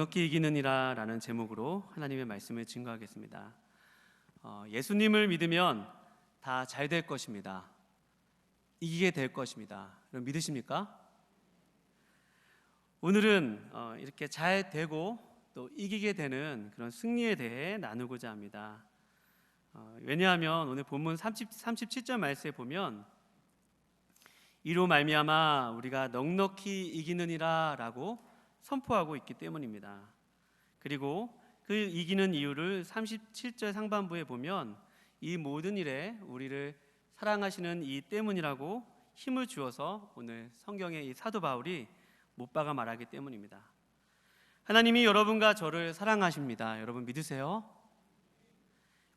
넉넉히 이기느니라 라는 제목으로 하나님의 말씀을 증거하겠습니다. 예수님을 믿으면 다 잘 될 것입니다. 이기게 될 것입니다. 여러분 믿으십니까? 오늘은 이렇게 잘 되고 또 이기게 되는 그런 승리에 대해 나누고자 합니다. 왜냐하면 오늘 본문 37절 말씀에 보면 이로 말미암아 우리가 넉넉히 이기느니라 라고 선포하고 있기 때문입니다. 그리고 그 이기는 이유를 37절 상반부에 보면 이 모든 일에 우리를 사랑하시는 이 때문이라고 힘을 주어서 오늘 성경의 이 사도 바울이 못 박아 말하기 때문입니다. 하나님이 여러분과 저를 사랑하십니다. 여러분 믿으세요?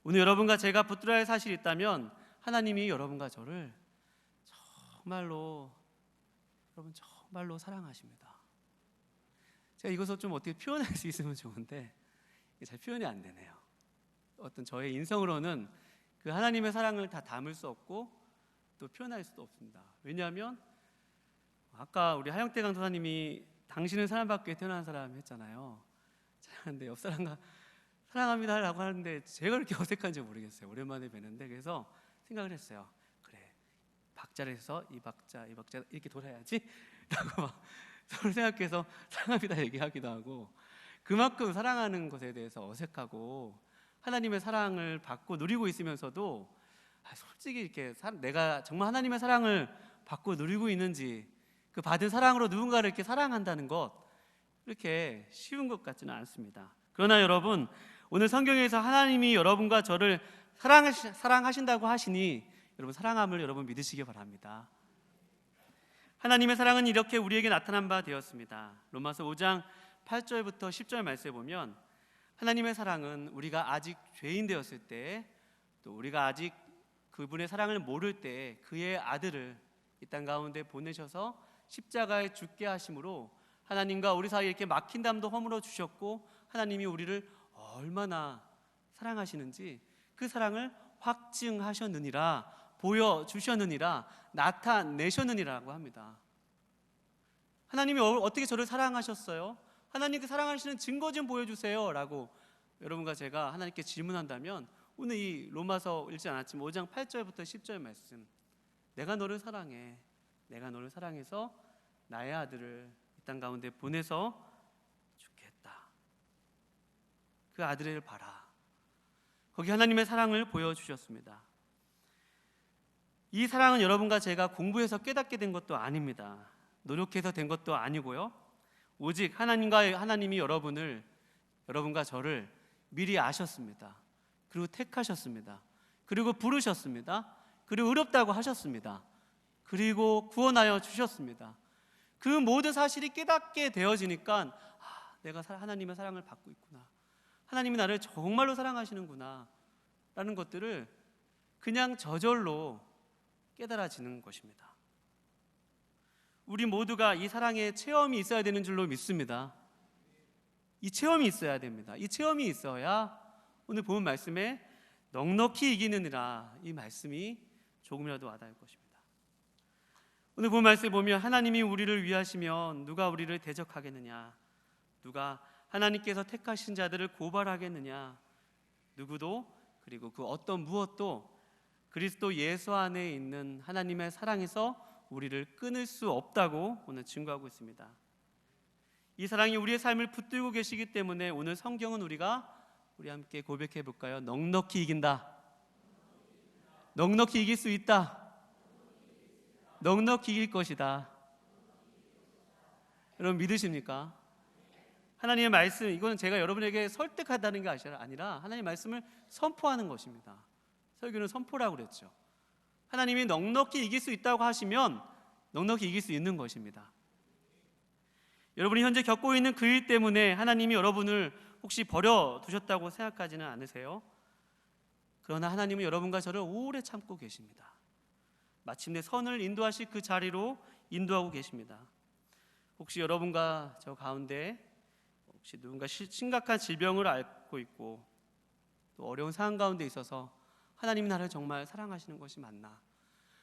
오늘 여러분과 제가 붙들어야 할 사실이 있다면 하나님이 여러분과 저를 정말로 사랑하십니다. 제가 이것을 좀 어떻게 표현할 수 있으면 좋은데 잘 표현이 안 되네요. 어떤 저의 인성으로는 그 하나님의 사랑을 다 담을 수 없고 또 표현할 수도 없습니다. 왜냐하면 아까 우리 하영태 강도사님이 당신은 사랑받기 위해 태어난 사람 했잖아요. 근데 옆 사람과 사랑합니다 라고 하는데 제가 그렇게 어색한지 모르겠어요. 오랜만에 뵈는데 그래서 생각을 했어요. 그래, 박자를 해서 이 박자 이렇게 돌아야지 라고 막 서로 생각해서 사랑합니다 얘기하기도 하고, 그만큼 사랑하는 것에 대해서 어색하고 하나님의 사랑을 받고 누리고 있으면서도 솔직히 이렇게 내가 정말 하나님의 사랑을 받고 누리고 있는지, 그 받은 사랑으로 누군가를 이렇게 사랑한다는 것 이렇게 쉬운 것 같지는 않습니다. 그러나 여러분, 오늘 성경에서 하나님이 여러분과 저를 사랑하신다고 하시니 여러분 사랑함을 여러분 믿으시기 바랍니다. 하나님의 사랑은 이렇게 우리에게 나타난 바 되었습니다. 로마서 5장 8절부터 10절 말씀에 보면 하나님의 사랑은 우리가 아직 죄인 되었을 때, 또 우리가 아직 그분의 사랑을 모를 때 그의 아들을 이 땅 가운데 보내셔서 십자가에 죽게 하심으로 하나님과 우리 사이에 이렇게 막힌 담도 허물어 주셨고, 하나님이 우리를 얼마나 사랑하시는지 그 사랑을 확증하셨느니라, 보여주셨느니라, 나타내셨느니라고 합니다. 하나님이 어떻게 저를 사랑하셨어요? 하나님 그 사랑하시는 증거 좀 보여주세요 라고 여러분과 제가 하나님께 질문한다면 오늘 이 로마서 읽지 않았지만 5장 8절부터 10절 말씀, 내가 너를 사랑해, 내가 너를 사랑해서 나의 아들을 이 땅 가운데 보내서 죽게 했다. 그 아들을 봐라. 거기 하나님의 사랑을 보여주셨습니다. 이 사랑은 여러분과 제가 공부해서 깨닫게 된 것도 아닙니다. 노력해서 된 것도 아니고요. 오직 하나님이 여러분과 저를 미리 아셨습니다. 그리고 택하셨습니다. 그리고 부르셨습니다. 그리고 의롭다고 하셨습니다. 그리고 구원하여 주셨습니다. 그 모든 사실이 깨닫게 되어지니까 내가 하나님의 사랑을 받고 있구나, 하나님이 나를 정말로 사랑하시는구나 라는 것들을 그냥 저절로 깨달아지는 것입니다. 우리 모두가 이 사랑의 체험이 있어야 되는 줄로 믿습니다. 이 체험이 있어야 됩니다. 이 체험이 있어야 오늘 본 말씀에 넉넉히 이기느니라, 이 말씀이 조금이라도 와닿을 것입니다. 오늘 본 말씀에 보면 하나님이 우리를 위하시면 누가 우리를 대적하겠느냐, 누가 하나님께서 택하신 자들을 고발하겠느냐, 누구도, 그리고 그 어떤 무엇도 그리스도 예수 안에 있는 하나님의 사랑에서 우리를 끊을 수 없다고 오늘 증거하고 있습니다. 이 사랑이 우리의 삶을 붙들고 계시기 때문에 오늘 성경은 우리 함께 고백해 볼까요? 넉넉히 이긴다. 넉넉히 이길 수 있다. 넉넉히 이길 것이다. 여러분 믿으십니까? 하나님의 말씀, 이거는 제가 여러분에게 설득하다는 게 아니라 하나님의 말씀을 선포하는 것입니다. 설교는 선포라고 그랬죠. 하나님이 넉넉히 이길 수 있다고 하시면 넉넉히 이길 수 있는 것입니다. 여러분이 현재 겪고 있는 그 일 때문에 하나님이 여러분을 혹시 버려두셨다고 생각하지는 않으세요? 그러나 하나님은 여러분과 저를 오래 참고 계십니다. 마침내 선을 인도하실 그 자리로 인도하고 계십니다. 혹시 여러분과 저 가운데 혹시 누군가 심각한 질병을 앓고 있고 또 어려운 상황 가운데 있어서 하나님이 나를 정말 사랑하시는 것이 맞나,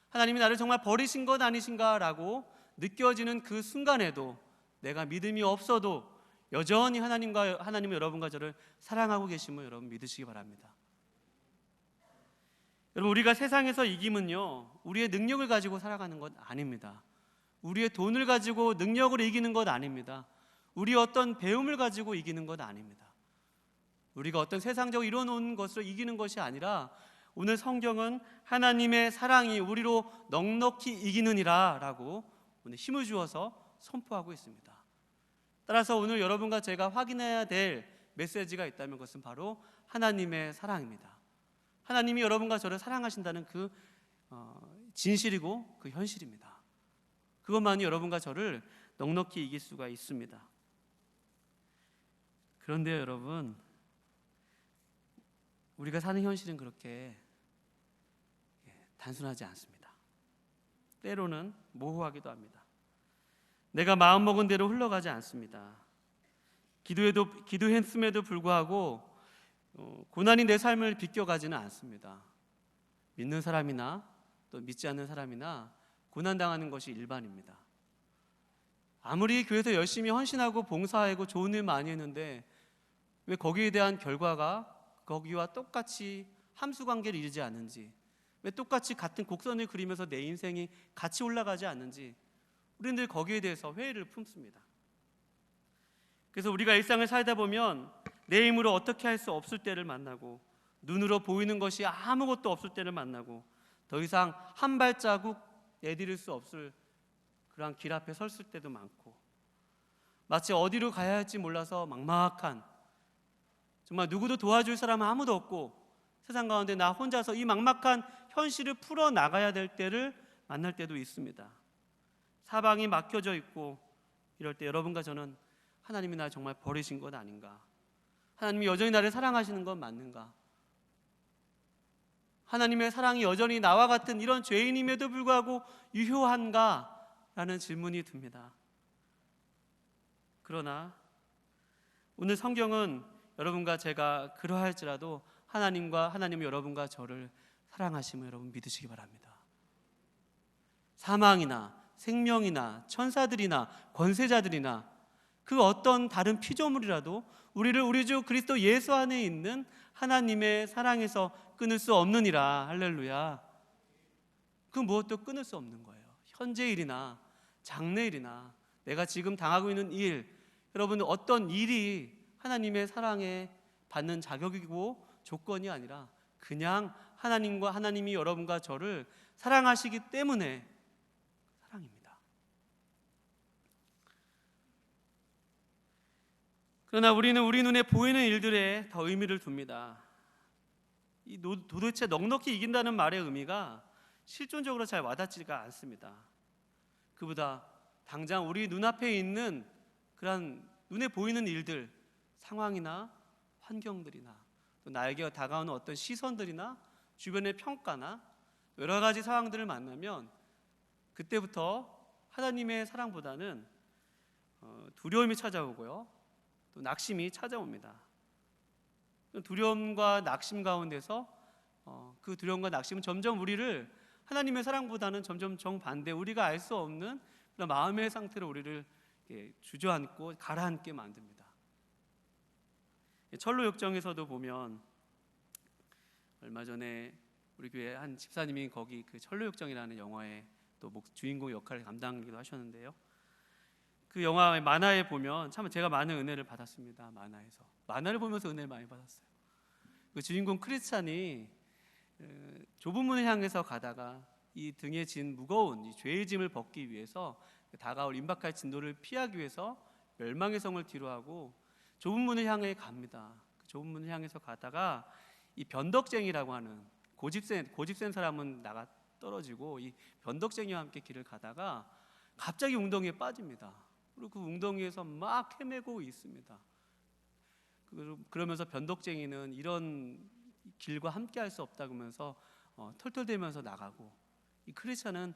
하나님이 나를 정말 버리신 것 아니신가 라고 느껴지는 그 순간에도 내가 믿음이 없어도 여전히 하나님은 여러분과 저를 사랑하고 계심을 여러분 믿으시기 바랍니다. 여러분, 우리가 세상에서 이김은요, 우리의 능력을 가지고 살아가는 것 아닙니다. 우리의 돈을 가지고 능력을 이기는 것 아닙니다. 우리 어떤 배움을 가지고 이기는 것 아닙니다. 우리가 어떤 세상적으로 이뤄놓은 것으로 이기는 것이 아니라 오늘 성경은 하나님의 사랑이 우리로 넉넉히 이기느니라 라고 오늘 힘을 주어서 선포하고 있습니다. 따라서 오늘 여러분과 제가 확인해야 될 메시지가 있다면 그것은 바로 하나님의 사랑입니다. 하나님이 여러분과 저를 사랑하신다는 그 진실이고 그 현실입니다. 그것만이 여러분과 저를 넉넉히 이길 수가 있습니다. 그런데요, 여러분, 우리가 사는 현실은 그렇게 단순하지 않습니다. 때로는 모호하기도 합니다. 내가 마음먹은 대로 흘러가지 않습니다. 기도했음에도 불구하고 고난이 내 삶을 비껴가지는 않습니다. 믿는 사람이나 또 믿지 않는 사람이나 고난당하는 것이 일반입니다. 아무리 교회에서 열심히 헌신하고 봉사하고 좋은 일 많이 했는데 왜 거기에 대한 결과가 거기와 똑같이 함수관계를 이루지 않는지, 왜 똑같이 같은 곡선을 그리면서 내 인생이 같이 올라가지 않는지 우리는 늘 거기에 대해서 회의를 품습니다. 그래서 우리가 일상을 살다 보면 내 힘으로 어떻게 할 수 없을 때를 만나고 눈으로 보이는 것이 아무것도 없을 때를 만나고 더 이상 한 발자국 내디딜 수 없을 그러한 길 앞에 섰을 때도 많고 마치 어디로 가야 할지 몰라서 막막한, 정말 누구도 도와줄 사람은 아무도 없고 세상 가운데 나 혼자서 이 막막한 현실을 풀어나가야 될 때를 만날 때도 있습니다. 사방이 막혀져 있고 이럴 때 여러분과 저는 하나님이 나를 정말 버리신 것 아닌가? 하나님이 여전히 나를 사랑하시는 건 맞는가? 하나님의 사랑이 여전히 나와 같은 이런 죄인임에도 불구하고 유효한가? 라는 질문이 듭니다. 그러나 오늘 성경은 여러분과 제가 그러할지라도 하나님은 여러분과 저를 사랑하심을 여러분 믿으시기 바랍니다. 사망이나 생명이나 천사들이나 권세자들이나 그 어떤 다른 피조물이라도 우리를 우리 주 그리스도 예수 안에 있는 하나님의 사랑에서 끊을 수 없느니라. 할렐루야. 그 무엇도 끊을 수 없는 거예요. 현재 일이나 장래일이나 내가 지금 당하고 있는 일, 여러분 어떤 일이 하나님의 사랑에 받는 자격이고 조건이 아니라 그냥 하나님이 여러분과 저를 사랑하시기 때문에 사랑입니다. 그러나 우리는 우리 눈에 보이는 일들에 더 의미를 둡니다. 도대체 넉넉히 이긴다는 말의 의미가 실존적으로 잘 와닿지가 않습니다. 그보다 당장 우리 눈앞에 있는 그런 눈에 보이는 일들, 상황이나 환경들이나 또 나에게 다가오는 어떤 시선들이나 주변의 평가나 여러 가지 상황들을 만나면 그때부터 하나님의 사랑보다는 두려움이 찾아오고요, 또 낙심이 찾아옵니다. 두려움과 낙심 가운데서 그 두려움과 낙심은 점점 우리를 하나님의 사랑보다는 점점 정반대, 우리가 알 수 없는 그런 마음의 상태로 우리를 주저앉고 가라앉게 만듭니다. 철로역정에서도 보면 얼마 전에 우리 교회 한 집사님이 거기 그 철로역정이라는 영화의 또 주인공 역할을 담당하기도 하셨는데요. 그 영화의 만화에 보면 참 제가 많은 은혜를 받았습니다. 만화를 보면서 은혜를 많이 받았어요. 그 주인공 크리스찬이 좁은 문을 향해서 가다가 이 등에 진 무거운 이 죄의 짐을 벗기 위해서 다가올 임박할 진노를 피하기 위해서 멸망의 성을 뒤로하고 좁은 문을 향해 갑니다. 그 좁은 문을 향해서 가다가 이 변덕쟁이라고 하는 고집센 사람은 나가 떨어지고 이 변덕쟁이와 함께 길을 가다가 갑자기 웅덩이에 빠집니다. 그리고 그 웅덩이에서 막 헤매고 있습니다. 그러면서 변덕쟁이는 이런 길과 함께 할 수 없다고 하면서 털털대면서 나가고, 이 크리스찬은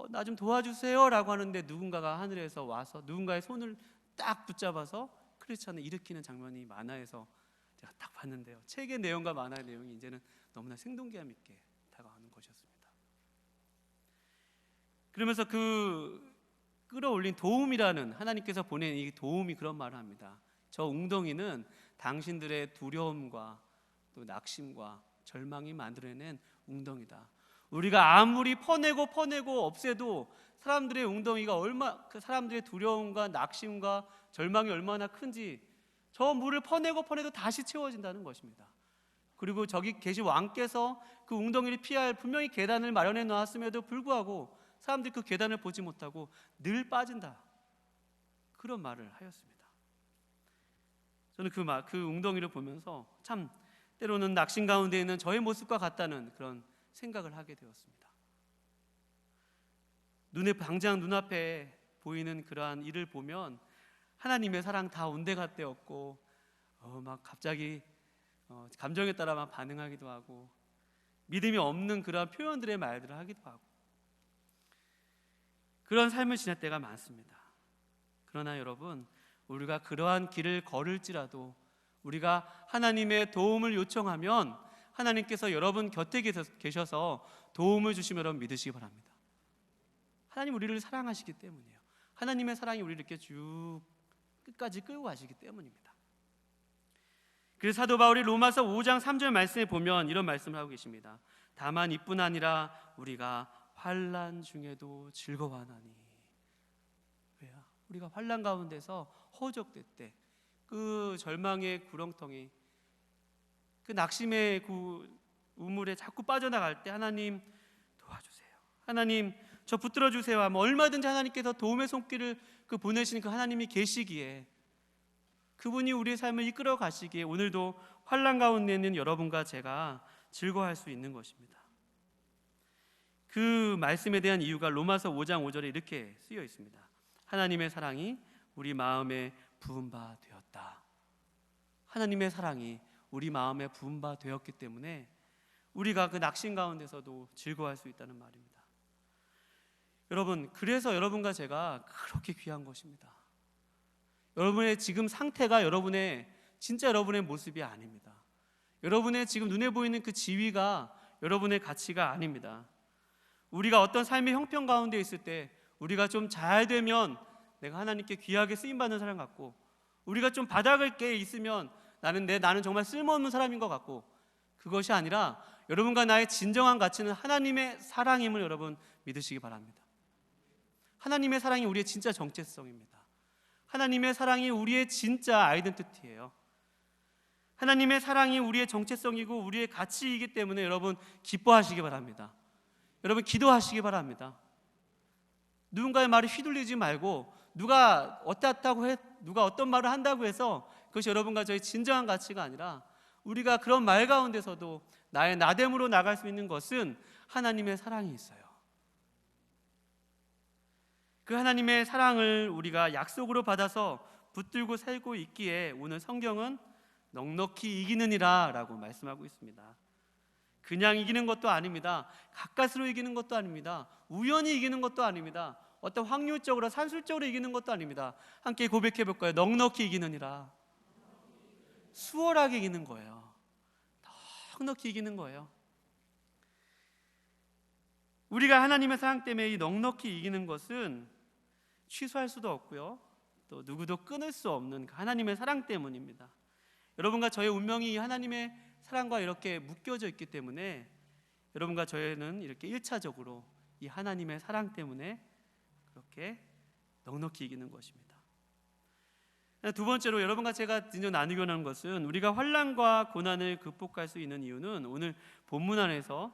나 좀 도와주세요 라고 하는데 누군가가 하늘에서 와서 누군가의 손을 딱 붙잡아서 크리스찬을 일으키는 장면이 만화에서 제가 딱 봤는데요, 책의 내용과 만화의 내용이 이제는 너무나 생동감 있게 다가오는 것이었습니다. 그러면서 그 끌어올린 도움이라는, 하나님께서 보낸 이 도움이 그런 말을 합니다. 저 웅덩이는 당신들의 두려움과 또 낙심과 절망이 만들어낸 웅덩이다. 우리가 아무리 퍼내고 없애도 사람들의 웅덩이가 그 사람들의 두려움과 낙심과 절망이 얼마나 큰지 저 물을 퍼내도 다시 채워진다는 것입니다. 그리고 저기 계신 왕께서 그 웅덩이를 피할 분명히 계단을 마련해 놓았음에도 불구하고 사람들이 그 계단을 보지 못하고 늘 빠진다, 그런 말을 하였습니다. 저는 그 웅덩이를 보면서 참 때로는 낙심 가운데 있는 저의 모습과 같다는 그런 생각을 하게 되었습니다. 당장 눈앞에 보이는 그러한 일을 보면 하나님의 사랑 다 온데간데없고 막 갑자기 감정에 따라 막 반응하기도 하고 믿음이 없는 그러한 표현들의 말들을 하기도 하고 그런 삶을 지낼 때가 많습니다. 그러나 여러분, 우리가 그러한 길을 걸을지라도 우리가 하나님의 도움을 요청하면 하나님께서 여러분 곁에 계셔서 도움을 주시면 여러분 믿으시기 바랍니다. 하나님 우리를 사랑하시기 때문이에요. 하나님의 사랑이 우리를 이렇게 쭉 끝까지 끌고 가시기 때문입니다. 그래서 사도 바울이 로마서 5장 3절 말씀에 보면 이런 말씀을 하고 계십니다. 다만 이뿐 아니라 우리가 환난 중에도 즐거워하나니. 왜요? 우리가 환난 가운데서 허우적될 때 그 절망의 구렁텅이, 그 낙심의 그 우물에 자꾸 빠져나갈 때 하나님 도와주세요, 하나님 저 붙들어 주세요 하면 얼마든지 하나님께서 도움의 손길을 보내시는 그 하나님이 계시기에, 그분이 우리의 삶을 이끌어 가시기에 오늘도 환난 가운데 있는 여러분과 제가 즐거워할 수 있는 것입니다. 그 말씀에 대한 이유가 로마서 5장 5절에 이렇게 쓰여 있습니다. 하나님의 사랑이 우리 마음에 부은 바 되었다. 하나님의 사랑이 우리 마음에 부은 바 되었기 때문에 우리가 그 낙심 가운데서도 즐거워할 수 있다는 말입니다. 여러분, 그래서 여러분과 제가 그렇게 귀한 것입니다. 여러분의 지금 상태가 진짜 여러분의 모습이 아닙니다. 여러분의 지금 눈에 보이는 그 지위가 여러분의 가치가 아닙니다. 우리가 어떤 삶의 형편 가운데 있을 때 우리가 좀 잘 되면 내가 하나님께 귀하게 쓰임받는 사람 같고, 우리가 좀 바닥을 깨 있으면 나는 정말 쓸모없는 사람인 것 같고, 그것이 아니라 여러분과 나의 진정한 가치는 하나님의 사랑임을 여러분 믿으시기 바랍니다. 하나님의 사랑이 우리의 진짜 정체성입니다. 하나님의 사랑이 우리의 진짜 아이덴티티예요. 하나님의 사랑이 우리의 정체성이고 우리의 가치이기 때문에 여러분 기뻐하시기 바랍니다. 여러분 기도하시기 바랍니다. 누군가의 말에 휘둘리지 말고 누가 어떤 말을 한다고 해서 그것이 여러분과 저의 진정한 가치가 아니라, 우리가 그런 말 가운데서도 나의 나됨으로 나갈 수 있는 것은 하나님의 사랑이 있어요. 그 하나님의 사랑을 우리가 약속으로 받아서 붙들고 살고 있기에 오늘 성경은 넉넉히 이기느니라 라고 말씀하고 있습니다. 그냥 이기는 것도 아닙니다. 가까스로 이기는 것도 아닙니다. 우연히 이기는 것도 아닙니다. 어떤 확률적으로 산술적으로 이기는 것도 아닙니다. 함께 고백해 볼까요? 넉넉히 이기느니라. 수월하게 이기는 거예요. 넉넉히 이기는 거예요. 우리가 하나님의 사랑 때문에 이 넉넉히 이기는 것은 취소할 수도 없고요, 또 누구도 끊을 수 없는 하나님의 사랑 때문입니다. 여러분과 저의 운명이 하나님의 사랑과 이렇게 묶여져 있기 때문에 여러분과 저희는 이렇게 1차적으로 이 하나님의 사랑 때문에 그렇게 넉넉히 이기는 것입니다. 두 번째로 여러분과 제가 진정 나누기 원하는 것은, 우리가 환난과 고난을 극복할 수 있는 이유는 오늘 본문 안에서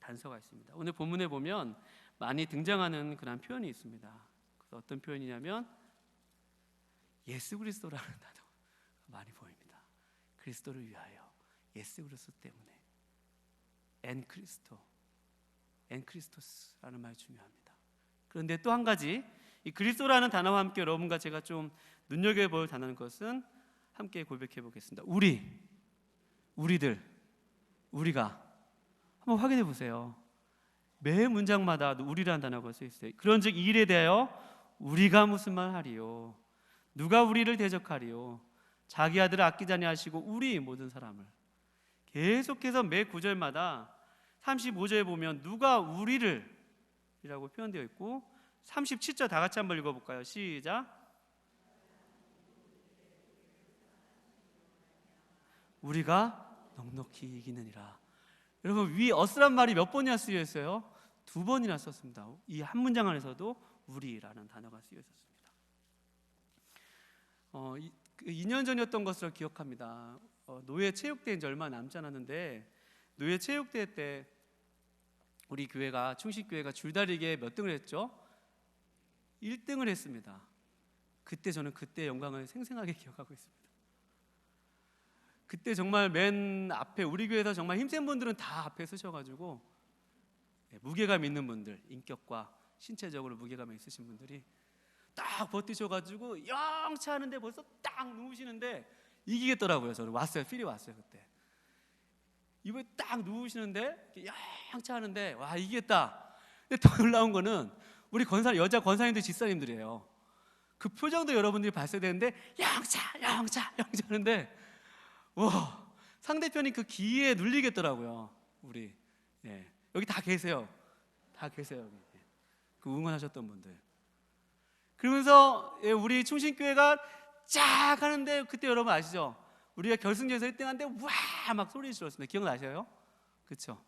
단서가 있습니다. 오늘 본문에 보면 많이 등장하는 그런 표현이 있습니다. 그래서 어떤 표현이냐면 예수 그리스도라는 단어가 많이 보입니다. 그리스도를 위하여, 예수 그리스도 때문에, 엔 크리스토스라는 말이 중요합니다. 그런데 또 한 가지, 이 그리스도라는 단어와 함께 여러분과 제가 좀 눈여겨볼 단어는 것은 함께 고백해 보겠습니다. 우리가 한번 확인해 보세요. 매 문장마다 우리라는 단어가 써 있어요. 그런즉 이 일에 대하여 우리가 무슨 말 하리요? 누가 우리를 대적하리요? 자기 아들을 아끼지 아니하시고 우리 모든 사람을. 계속해서 매 구절마다 35절에 보면 누가 우리를 이라고 표현되어 있고, 37절 다 같이 한번 읽어볼까요? 시작. 우리가 넉넉히 이기느니라. 여러분, 위 어스란 말이 몇 번이나 쓰여 있어요? 2번이나 썼습니다. 이 한 문장 안에서도 우리라는 단어가 쓰여 있었습니다. 2년 전이었던 것을 기억합니다. 노예 체육대회 이제 얼마 남지 않았는데, 노예 체육대회 때 우리 교회가, 충식교회가 줄다리기에 몇 등을 했죠? 1등을 했습니다. 그때 저는 그때 영광을 생생하게 기억하고 있습니다. 그때 정말 맨 앞에, 우리 교회에서 정말 힘센 분들은 다 앞에 서셔가지고, 무게감 있는 분들, 인격과 신체적으로 무게감 있으신 분들이 딱 버티셔가지고 영차 하는데 벌써 딱 누우시는데 이기겠더라고요. 저는 왔어요. 필이 왔어요. 그때 이번에 딱 누우시는데 영차 하는데 와, 이기겠다. 근데 더 놀라운 거는 우리 여자 권사님들, 집사님들이에요. 그 표정도 여러분들이 봤어야 되는데 영차 하는데, 와, 상대편이 그 기에 눌리겠더라고요. 우리 여기 다 계세요. 다 계세요. 여기. 그 응원하셨던 분들. 그러면서 우리 충신교회가 쫙 하는데, 그때 여러분 아시죠? 우리가 결승전에서 1등 하는데 와, 막 소리 질렀습니다. 기억나셔요? 그렇죠?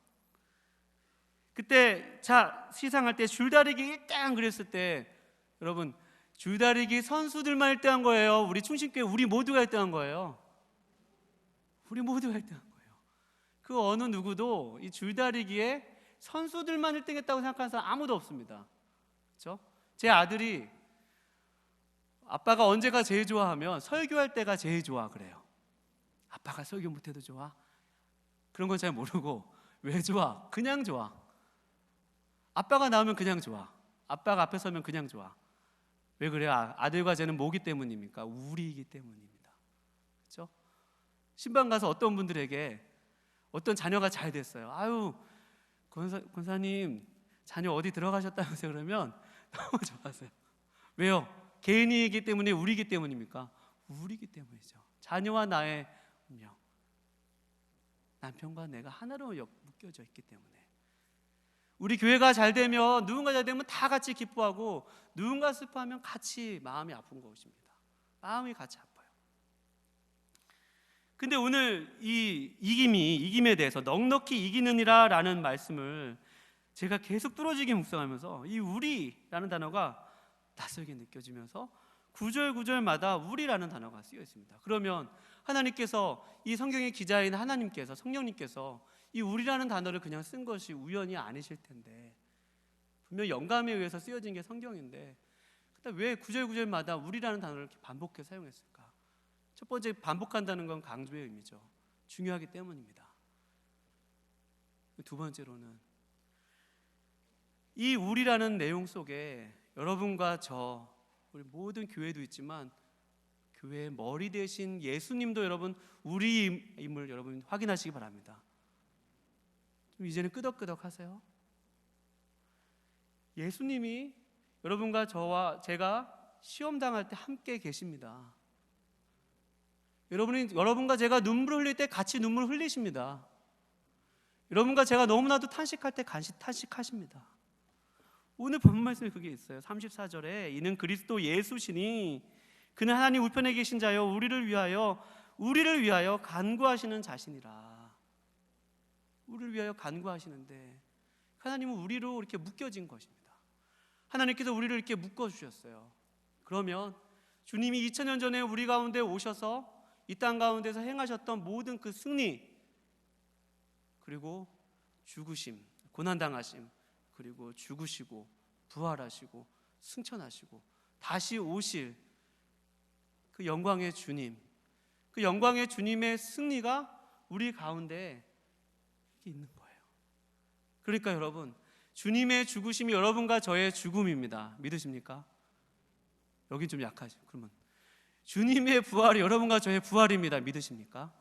그때 시상할 때 줄다리기 1등 그랬을 때, 여러분, 줄다리기 선수들만 1등 한 거예요? 우리 충신교회 우리 모두가 1등 한 거예요? 우리 모두가 1등 한 거예요. 그 어느 누구도 이 줄다리기에 선수들만 1등 했다고 생각하는 사람 아무도 없습니다. 그렇죠? 제 아들이 아빠가 언제가 제일 좋아하면 설교할 때가 제일 좋아 그래요. 아빠가 설교 못해도 좋아? 그런 건 잘 모르고, 왜 좋아? 그냥 좋아. 아빠가 나오면 그냥 좋아. 아빠가 앞에 서면 그냥 좋아. 왜 그래요? 아들과 쟤는 뭐기 때문입니까? 우리이기 때문입니다. 그렇죠? 신방 가서 어떤 분들에게 어떤 자녀가 잘 됐어요. 아유, 권사님 자녀 어디 들어가셨다면서요? 그러면 너무 좋았어요. 왜요? 개인이기 때문에, 우리이기 때문입니까? 우리이기 때문이죠. 자녀와 나의 운명, 남편과 내가 하나로 묶여져 있기 때문에. 우리 교회가 잘 되면, 누군가 잘 되면 다 같이 기뻐하고, 누군가 슬퍼하면 같이 마음이 아픈 것입니다. 마음이 같이 아파요. 근데 오늘 이 이김에 대해서 넉넉히 이기느니라 라는 말씀을 제가 계속 뚫어지게 묵상하면서 이 우리라는 단어가 낯설게 느껴지면서 구절마다 우리라는 단어가 쓰여 있습니다. 그러면 하나님께서, 이 성경의 기자인 하나님께서, 성령님께서 이 우리라는 단어를 그냥 쓴 것이 우연이 아니실 텐데, 분명 영감에 의해서 쓰여진 게 성경인데, 왜 구절마다 우리라는 단어를 이렇게 반복해 사용했을까? 첫 번째, 반복한다는 건 강조의 의미죠. 중요하기 때문입니다. 두 번째로는 이 우리라는 내용 속에 여러분과 저, 우리 모든 교회도 있지만 교회의 머리 대신 예수님도 여러분 우리임을 여러분 확인하시기 바랍니다. 좀 이제는 끄덕끄덕 하세요. 예수님이 여러분과 저와 제가 시험 당할 때 함께 계십니다. 여러분과 제가 눈물을 흘릴 때 같이 눈물을 흘리십니다. 여러분과 제가 너무나도 탄식할 때 같이 탄식하십니다. 오늘 본 말씀에 그게 있어요. 34절에 이는 그리스도 예수시니 그는 하나님 우편에 계신 자요 우리를 위하여 간구하시는 자신이라. 우리를 위하여 간구하시는데, 하나님은 우리로 이렇게 묶여진 것입니다. 하나님께서 우리를 이렇게 묶어주셨어요. 그러면 주님이 2000년 전에 우리 가운데 오셔서 이 땅 가운데서 행하셨던 모든 그 승리, 그리고 죽으심, 고난당하심, 그리고 죽으시고 부활하시고 승천하시고 다시 오실 그 영광의 주님, 그 영광의 주님의 승리가 우리 가운데 있는 거예요. 그러니까 여러분, 주님의 죽으심이 여러분과 저의 죽음입니다. 믿으십니까? 여긴 좀 약하죠. 그러면 주님의 부활이 여러분과 저의 부활입니다. 믿으십니까?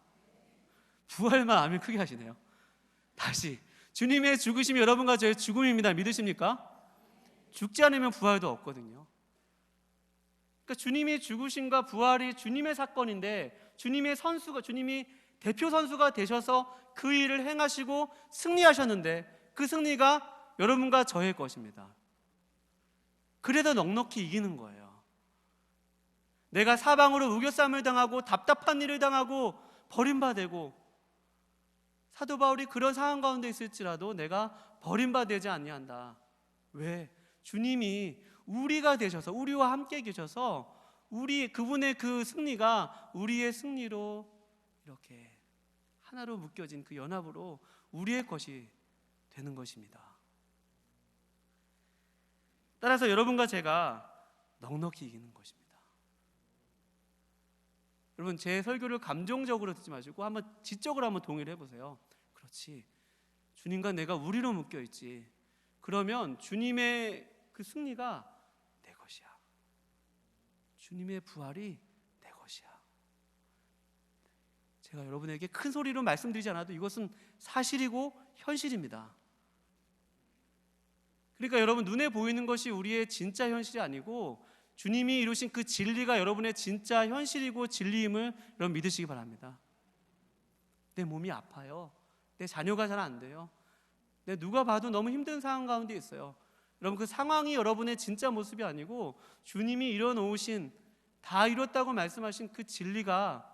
부활만 아멘 크게 하시네요. 다시, 주님의 죽으심이 여러분과 저의 죽음입니다. 믿으십니까? 죽지 않으면 부활도 없거든요. 그러니까 주님의 죽으심과 부활이 주님의 사건인데, 주님이 대표 선수가 되셔서 그 일을 행하시고 승리하셨는데, 그 승리가 여러분과 저의 것입니다. 그래도 넉넉히 이기는 거예요. 내가 사방으로 우겨쌈을 당하고 답답한 일을 당하고 버림받고, 사도 바울이 그런 상황 가운데 있을지라도 내가 버림받지 아니한다. 왜? 주님이 우리가 되셔서, 우리와 함께 계셔서 그분의 그 승리가 우리의 승리로 이렇게 하나로 묶여진 그 연합으로 우리의 것이 되는 것입니다. 따라서 여러분과 제가 넉넉히 이기는 것입니다. 여러분, 제 설교를 감정적으로 듣지 마시고 한번 지적으로 한번 동의를 해보세요. 그렇지, 주님과 내가 우리로 묶여있지. 그러면 주님의 그 승리가 내 것이야. 주님의 부활이 내 것이야. 제가 여러분에게 큰 소리로 말씀드리지 않아도 이것은 사실이고 현실입니다. 그러니까 여러분, 눈에 보이는 것이 우리의 진짜 현실이 아니고 주님이 이루신 그 진리가 여러분의 진짜 현실이고 진리임을 여러분 믿으시기 바랍니다. 내 몸이 아파요. 내 자녀가 잘 안 돼요. 내 누가 봐도 너무 힘든 상황 가운데 있어요. 여러분, 그 상황이 여러분의 진짜 모습이 아니고 주님이 이뤄놓으신, 다 이뤘다고 말씀하신 그 진리가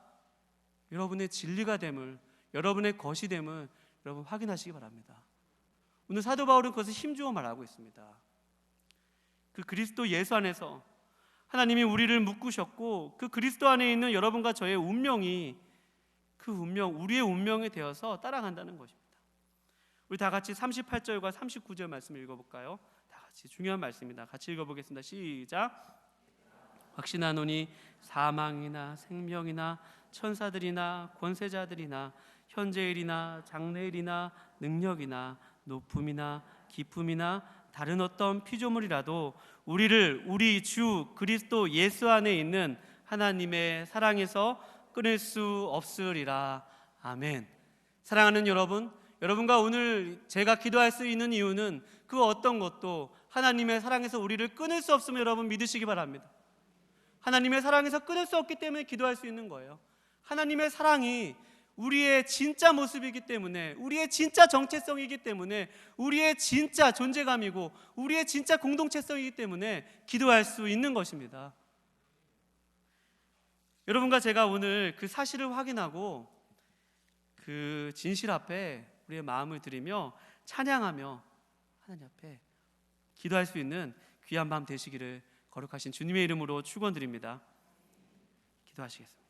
여러분의 진리가 됨을, 여러분의 것이 됨을 여러분 확인하시기 바랍니다. 오늘 사도 바울은 그것을 힘주어 말하고 있습니다. 그 그리스도 예수 안에서 하나님이 우리를 묶으셨고, 그 그리스도 안에 있는 여러분과 저의 운명이 그 운명, 우리의 운명이 되어서 따라간다는 것입니다. 우리 다 같이 38절과 39절 말씀을 읽어볼까요? 다 같이 중요한 말씀입니다. 같이 읽어보겠습니다. 시작. 확신하노니 사망이나 생명이나 천사들이나 권세자들이나 현재일이나 장래일이나 능력이나 높음이나 깊음이나 다른 어떤 피조물이라도 우리를 우리 주 그리스도 예수 안에 있는 하나님의 사랑에서 끊을 수 없으리라. 아멘. 사랑하는 여러분, 여러분과 오늘 제가 기도할 수 있는 이유는 그 어떤 것도 하나님의 사랑에서 우리를 끊을 수 없음을 여러분 믿으시기 바랍니다. 하나님의 사랑에서 끊을 수 없기 때문에 기도할 수 있는 거예요. 하나님의 사랑이 우리의 진짜 모습이기 때문에, 우리의 진짜 정체성이기 때문에, 우리의 진짜 존재감이고 우리의 진짜 공동체성이기 때문에 기도할 수 있는 것입니다. 여러분과 제가 오늘 그 사실을 확인하고 그 진실 앞에 우리의 마음을 드리며 찬양하며 하나님 앞에 기도할 수 있는 귀한 밤 되시기를 거룩하신 주님의 이름으로 축원드립니다. 기도하시겠습니다.